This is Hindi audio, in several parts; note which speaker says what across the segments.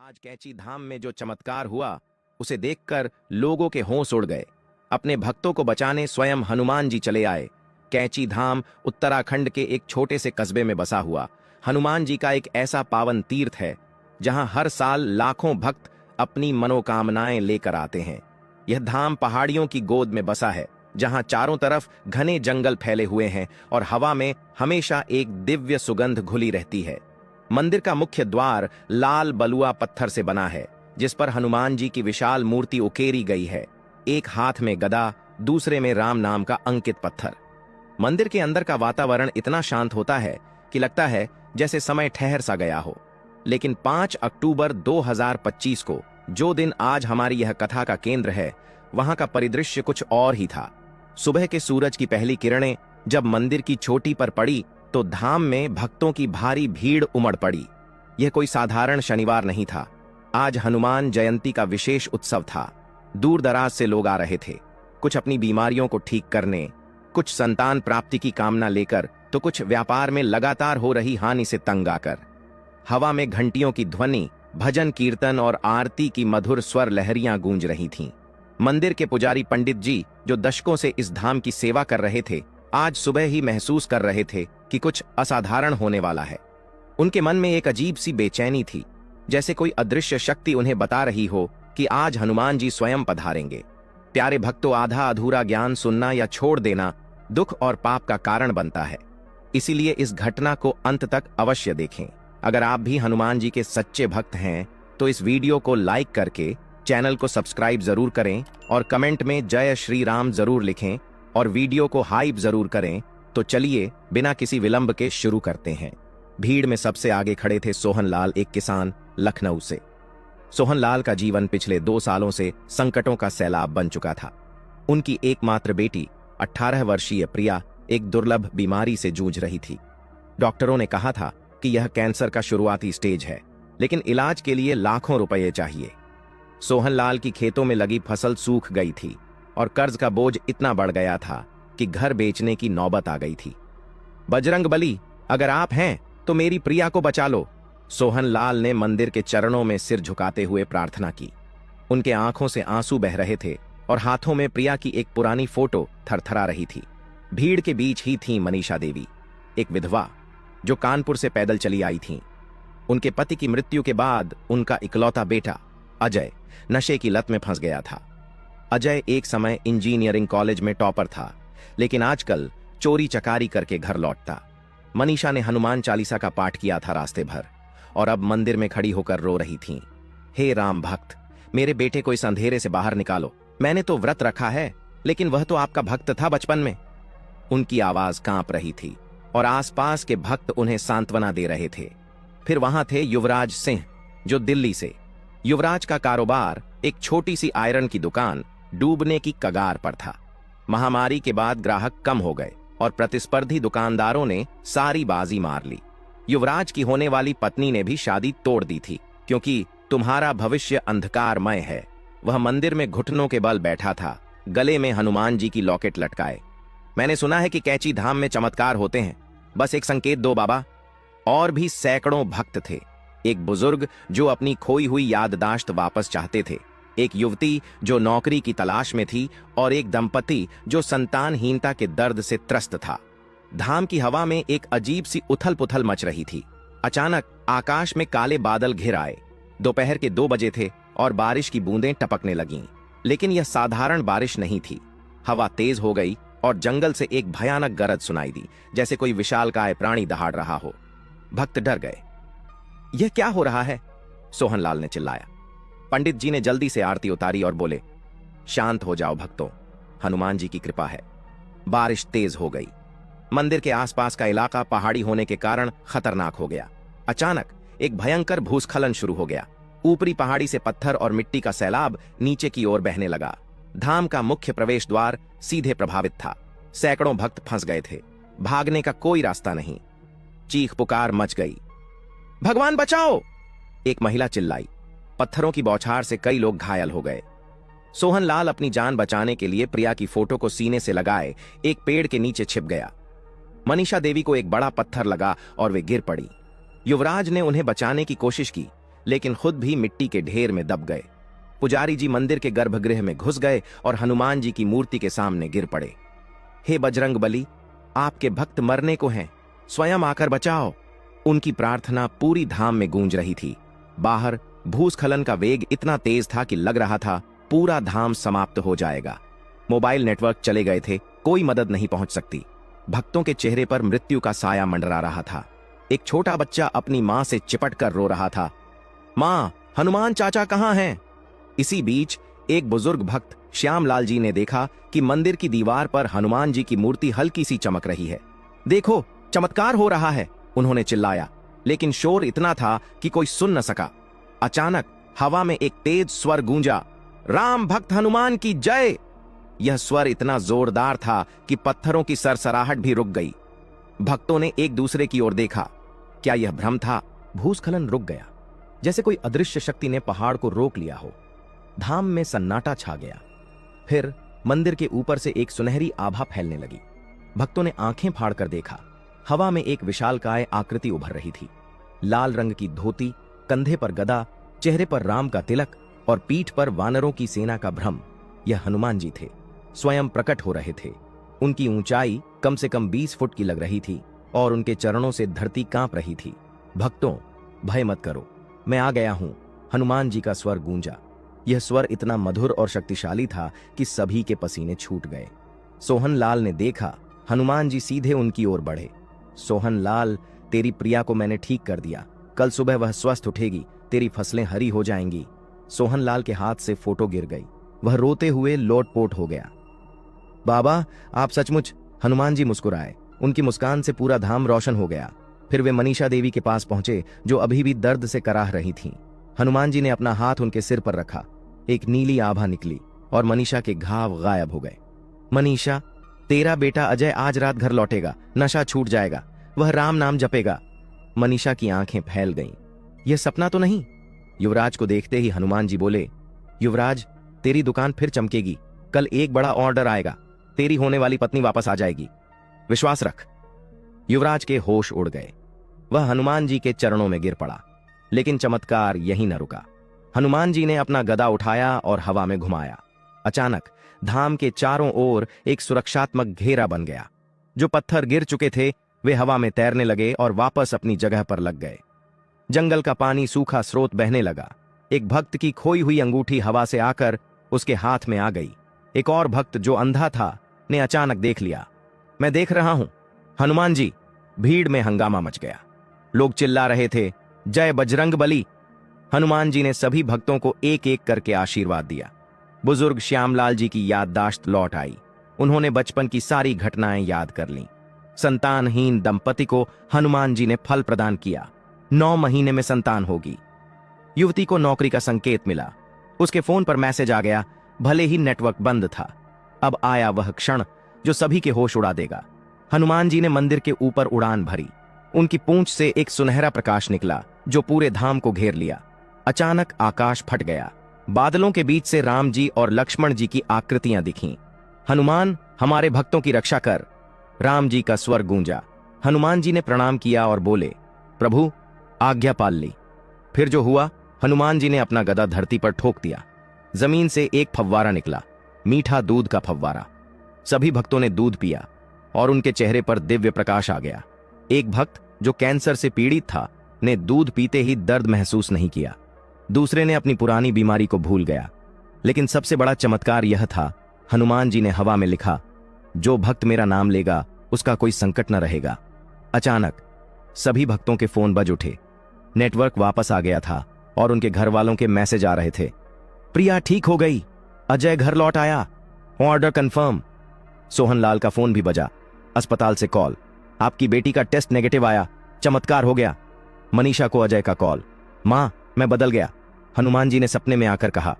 Speaker 1: आज कैची धाम में जो चमत्कार हुआ उसे देखकर लोगों के होश उड़ गए। अपने भक्तों को बचाने स्वयं हनुमान जी चले आए। कैची धाम उत्तराखंड के एक छोटे से कस्बे में बसा हुआ हनुमान जी का एक ऐसा पावन तीर्थ है जहां हर साल लाखों भक्त अपनी मनोकामनाएं लेकर आते हैं। यह धाम पहाड़ियों की गोद में बसा है जहां चारों तरफ घने जंगल फैले हुए हैं और हवा में हमेशा एक दिव्य सुगंध घुली रहती है। मंदिर का मुख्य द्वार लाल बलुआ पत्थर से बना है जिस पर हनुमान जी की विशाल मूर्ति उकेरी गई है। एक हाथ में गदा, दूसरे में राम नाम का अंकित पत्थर। मंदिर के अंदर का वातावरण इतना शांत होता है कि लगता है जैसे समय ठहर सा गया हो। लेकिन 5 अक्टूबर 2025 को, जो दिन आज हमारी यह कथा का केंद्र है, वहां का परिदृश्य कुछ और ही था। सुबह के सूरज की पहली किरणें जब मंदिर की चोटी पर पड़ी तो धाम में भक्तों की भारी भीड़ उमड़ पड़ी। यह कोई साधारण शनिवार नहीं था। आज हनुमान जयंती का विशेष उत्सव था। दूर दराज से लोग आ रहे थे, कुछ अपनी बीमारियों को ठीक करने, कुछ संतान प्राप्ति की कामना लेकर, तो कुछ व्यापार में लगातार हो रही हानि से तंग आकर। हवा में घंटियों की ध्वनि, भजन कीर्तन और आरती की मधुर स्वर लहरियां गूंज रही थीं। मंदिर के पुजारी पंडित जी, जो दशकों से इस धाम की सेवा कर रहे थे, आज सुबह ही महसूस कर रहे थे कि कुछ असाधारण होने वाला है। उनके मन में एक अजीब सी बेचैनी थी, जैसे कोई अदृश्य शक्ति उन्हें बता रही हो कि आज हनुमान जी स्वयं पधारेंगे। प्यारे भक्तों, आधा अधूरा ज्ञान सुनना या छोड़ देना दुख और पाप का कारण बनता है। इसीलिए इस घटना को अंत तक अवश्य देखें। अगर आप भी हनुमान जी के सच्चे भक्त हैं तो इस वीडियो को लाइक करके चैनल को सब्सक्राइब जरूर करें और कमेंट में जय श्री राम जरूर लिखें और वीडियो को हाइप जरूर करें। तो चलिए बिना किसी विलंब के शुरू करते हैं। भीड़ में सबसे आगे खड़े थे सोहनलाल, एक किसान लखनऊ से। सोहनलाल का जीवन पिछले 2 सालों से संकटों का सैलाब बन चुका था। उनकी एकमात्र बेटी 18 वर्षीय प्रिया एक दुर्लभ बीमारी से जूझ रही थी। डॉक्टरों ने कहा था कि यह कैंसर का शुरुआती स्टेज है, लेकिन इलाज के लिए लाखों रुपए चाहिए। सोहनलाल की खेतों में लगी फसल सूख गई थी और कर्ज का बोझ इतना बढ़ गया था कि घर बेचने की नौबत आ गई थी। बजरंगबली, अगर आप हैं तो मेरी प्रिया को बचा लो। सोहनलाल ने मंदिर के चरणों में सिर झुकाते हुए प्रार्थना की। उनके आंखों से आंसू बह रहे थे और हाथों में प्रिया की एक पुरानी फोटो थरथरा रही थी। भीड़ के बीच ही थी मनीषा देवी, एक विधवा जो कानपुर से पैदल चली आई थीं। उनके पति की मृत्यु के बाद उनका इकलौता बेटा अजय नशे की लत में फंस गया था। अजय एक समय इंजीनियरिंग कॉलेज में टॉपर था, लेकिन आजकल चोरी चकारी करके घर लौटता। मनीषा ने हनुमान चालीसा का पाठ किया था रास्ते भर और अब मंदिर में खड़ी होकर रो रही थीं। हे राम भक्त, मेरे बेटे को इस अंधेरे से बाहर निकालो। मैंने तो व्रत रखा है, लेकिन वह तो आपका भक्त था बचपन में। उनकी आवाज कांप रही थी और आसपास के भक्त उन्हें सांत्वना दे रहे थे। फिर वहां थे युवराज सिंह, जो दिल्ली से। युवराज का कारोबार, एक छोटी सी आयरन की दुकान, डूबने की कगार पर था। महामारी के बाद ग्राहक कम हो गए और प्रतिस्पर्धी दुकानदारों ने सारी बाजी मार ली। युवराज की होने वाली पत्नी ने भी शादी तोड़ दी थी, क्योंकि तुम्हारा भविष्य अंधकारमय है। वह मंदिर में घुटनों के बल बैठा था, गले में हनुमान जी की लॉकेट लटकाए। मैंने सुना है कि कैची धाम में चमत्कार होते हैं, बस एक संकेत दो बाबा। और भी सैकड़ों भक्त थे। एक बुजुर्ग जो अपनी खोई हुई याददाश्त वापस चाहते थे, एक युवती जो नौकरी की तलाश में थी और एक दंपति जो संतानहीनता के दर्द से त्रस्त था। धाम की हवा में एक अजीब सी उथल पुथल मच रही थी। अचानक आकाश में काले बादल घिर आए। दोपहर के 2 बजे थे और बारिश की बूंदें टपकने लगीं। लेकिन यह साधारण बारिश नहीं थी। हवा तेज हो गई और जंगल से एक भयानक गरज सुनाई दी, जैसे कोई विशालकाय प्राणी दहाड़ रहा हो। भक्त डर गए। यह क्या हो रहा है? सोहनलाल ने चिल्लाया। पंडित जी ने जल्दी से आरती उतारी और बोले, शांत हो जाओ भक्तों, हनुमान जी की कृपा है। बारिश तेज हो गई। मंदिर के आसपास का इलाका पहाड़ी होने के कारण खतरनाक हो गया। अचानक एक भयंकर भूस्खलन शुरू हो गया। ऊपरी पहाड़ी से पत्थर और मिट्टी का सैलाब नीचे की ओर बहने लगा। धाम का मुख्य प्रवेश द्वार सीधे प्रभावित था। सैकड़ों भक्त फंस गए थे। भागने का कोई रास्ता नहीं। चीख पुकार मच गई। भगवान बचाओ! एक महिला चिल्लाई। पत्थरों की बौछार से कई लोग घायल हो गए। सोहनलाल अपनी जान बचाने के लिए प्रिया की फोटो को सीने से लगाए एक पेड़ के नीचे छिप गया। मनीषा देवी को एक बड़ा पत्थर लगा और वे गिर पड़ी। युवराज ने उन्हें बचाने की कोशिश की, लेकिन खुद भी मिट्टी के ढेर में दब गए। पुजारी जी मंदिर के गर्भगृह में घुस गए और हनुमान जी की मूर्ति के सामने गिर पड़े। हे बजरंग बली, आपके भक्त मरने को हैं, स्वयं आकर बचाओ। उनकी प्रार्थना पूरी धाम में गूंज रही थी। बाहर भूस्खलन का वेग इतना तेज था कि लग रहा था पूरा धाम समाप्त हो जाएगा। मोबाइल नेटवर्क चले गए थे, कोई मदद नहीं पहुंच सकती। भक्तों के चेहरे पर मृत्यु का साया मंडरा रहा था। एक छोटा बच्चा अपनी मां से चिपट कर रो रहा था, मां, हनुमान चाचा कहां हैं? इसी बीच एक बुजुर्ग भक्त श्यामलाल जी ने देखा कि मंदिर की दीवार पर हनुमान जी की मूर्ति हल्की सी चमक रही है। देखो, चमत्कार हो रहा है, उन्होंने चिल्लाया, लेकिन शोर इतना था कि कोई सुन न सका। अचानक हवा में एक तेज स्वर गूंजा, राम भक्त हनुमान की जय। यह स्वर इतना जोरदार था कि पत्थरों की सरसराहट भी रुक गई। भक्तों ने एक दूसरे की ओर देखा। क्या यह भ्रम था? भूस्खलन रुक गया, जैसे कोई अदृश्य शक्ति ने पहाड़ को रोक लिया हो। धाम में सन्नाटा छा गया। फिर मंदिर के ऊपर से एक सुनहरी आभा फैलने लगी। भक्तों ने आंखें फाड़कर देखा। हवा में एक विशालकाय आकृति उभर रही थी। लाल रंग की धोती, कंधे पर गदा, चेहरे पर राम का तिलक और पीठ पर वानरों की सेना का भ्रम। यह हनुमान जी थे, स्वयं प्रकट हो रहे थे। उनकी ऊंचाई कम से कम 20 फुट की लग रही थी और उनके चरणों से धरती कांप रही थी। भक्तों, भय मत करो, मैं आ गया हूं, हनुमान जी का स्वर गूंजा। यह स्वर इतना मधुर और शक्तिशाली था कि सभी के पसीने छूट गए। सोहन लाल ने देखा, हनुमान जी सीधे उनकी ओर बढ़े। सोहन लाल, तेरी प्रिया को मैंने ठीक कर दिया, कल सुबह वह स्वस्थ उठेगी, तेरी फसलें हरी हो जाएंगी। सोहन लाल के हाथ से फोटो गिर गई। वह रोते हुए लोटपोट हो गया। बाबा, आप सचमुच? हनुमान जी मुस्कुराए। उनकी मुस्कान से पूरा धाम रोशन हो गया। फिर वे मनीषा देवी के पास पहुंचे, जो अभी भी दर्द से कराह रही थीं। हनुमान जी ने अपना हाथ उनके सिर पर रखा। एक नीली आभा निकली और मनीषा के घाव गायब हो गए। मनीषा, तेरा बेटा अजय आज रात घर लौटेगा, नशा छूट जाएगा, वह राम नाम जपेगा। मनीषा की आंखें फैल गईं। यह सपना तो नहीं? युवराज को देखते ही हनुमान जी बोले, युवराज, तेरी दुकान फिर चमकेगी, कल एक बड़ा ऑर्डर आएगा, तेरी होने वाली पत्नी वापस आ जाएगी, विश्वास रख। युवराज के होश उड़ गए। वह हनुमान जी के चरणों में गिर पड़ा। लेकिन चमत्कार यहीं न रुका। हनुमान जी ने अपना गदा उठाया और हवा में घुमाया। अचानक धाम के चारों ओर एक सुरक्षात्मक घेरा बन गया। जो पत्थर गिर चुके थे वे हवा में तैरने लगे और वापस अपनी जगह पर लग गए। जंगल का पानी सूखा स्रोत बहने लगा। एक भक्त की खोई हुई अंगूठी हवा से आकर उसके हाथ में आ गई। एक और भक्त जो अंधा था ने अचानक देख लिया। मैं देख रहा हूं, हनुमान जी। भीड़ में हंगामा मच गया। लोग चिल्ला रहे थे, जय बजरंग बली। हनुमान जी ने सभी भक्तों को एक एक करके आशीर्वाद दिया। बुजुर्ग श्यामलाल जी की याददाश्त लौट आई। उन्होंने बचपन की सारी घटनाएं याद कर लीं। संतानहीन दंपति को हनुमान जी ने फल प्रदान किया। 9 महीने में संतान होगी। युवती को नौकरी का संकेत मिला। उसके फोन पर मैसेज आ गया, भले ही नेटवर्क बंद था। अब आया वह क्षण जो सभी के होश उड़ा देगा। हनुमान जी ने मंदिर के ऊपर उड़ान भरी। उनकी पूंछ से एक सुनहरा प्रकाश निकला जो पूरे धाम को घेर लिया। अचानक आकाश फट गया। बादलों के बीच से राम जी और लक्ष्मण जी की आकृतियां दिखीं। हनुमान, हमारे भक्तों की रक्षा कर। राम जी का स्वर गूंजा। हनुमान जी ने प्रणाम किया और बोले, प्रभु, आज्ञा पाल ली। फिर जो हुआ, हनुमान जी ने अपना गदा धरती पर ठोक दिया। जमीन से एक फव्वारा निकला, मीठा दूध का फव्वारा। सभी भक्तों ने दूध पिया और उनके चेहरे पर दिव्य प्रकाश आ गया। एक भक्त जो कैंसर से पीड़ित था ने दूध पीते ही दर्द महसूस नहीं किया। दूसरे ने अपनी पुरानी बीमारी को भूल गया। लेकिन सबसे बड़ा चमत्कार यह था, हनुमान जी ने हवा में लिखा, जो भक्त मेरा नाम लेगा उसका कोई संकट न रहेगा। अचानक सभी भक्तों के फोन बज उठे। नेटवर्क वापस आ गया था और उनके घर वालों के मैसेज आ रहे थे, प्रिया ठीक हो गई, अजय घर लौट आया, ऑर्डर कंफर्म। सोहन लाल का फोन भी बजा। अस्पताल से कॉल, आपकी बेटी का टेस्ट नेगेटिव आया, चमत्कार हो गया। मनीषा को अजय का कॉल, मां, मैं बदल गया, हनुमान जी ने सपने में आकर कहा।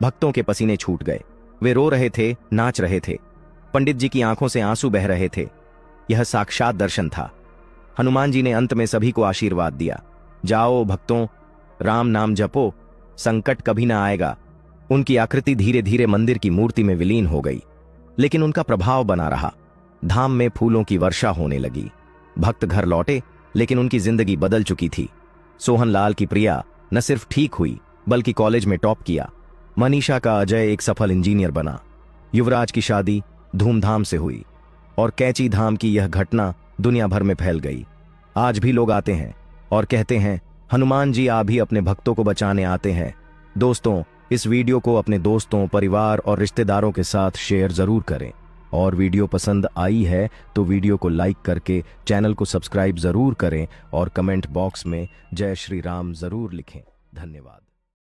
Speaker 1: भक्तों के पसीने छूट गए। वे रो रहे थे, नाच रहे थे। पंडित जी की आंखों से आंसू बह रहे थे। यह साक्षात दर्शन था। हनुमान जी ने अंत में सभी को आशीर्वाद दिया, जाओ भक्तों, राम नाम जपो, संकट कभी ना आएगा। उनकी आकृति धीरे धीरे मंदिर की मूर्ति में विलीन हो गई, लेकिन उनका प्रभाव बना रहा। धाम में फूलों की वर्षा होने लगी। भक्त घर लौटे, लेकिन उनकी जिंदगी बदल चुकी थी। सोहन लाल की प्रिया न सिर्फ ठीक हुई बल्कि कॉलेज में टॉप किया। मनीषा का अजय एक सफल इंजीनियर बना। युवराज की शादी धूमधाम से हुई और कैची धाम की यह घटना दुनिया भर में फैल गई। आज भी लोग आते हैं और कहते हैं, हनुमान जी आप भी अपने भक्तों को बचाने आते हैं। दोस्तों, इस वीडियो को अपने दोस्तों, परिवार और रिश्तेदारों के साथ शेयर जरूर करें और वीडियो पसंद आई है तो वीडियो को लाइक करके चैनल को सब्सक्राइब जरूर करें और कमेंट बॉक्स में जय श्री राम जरूर लिखें। धन्यवाद।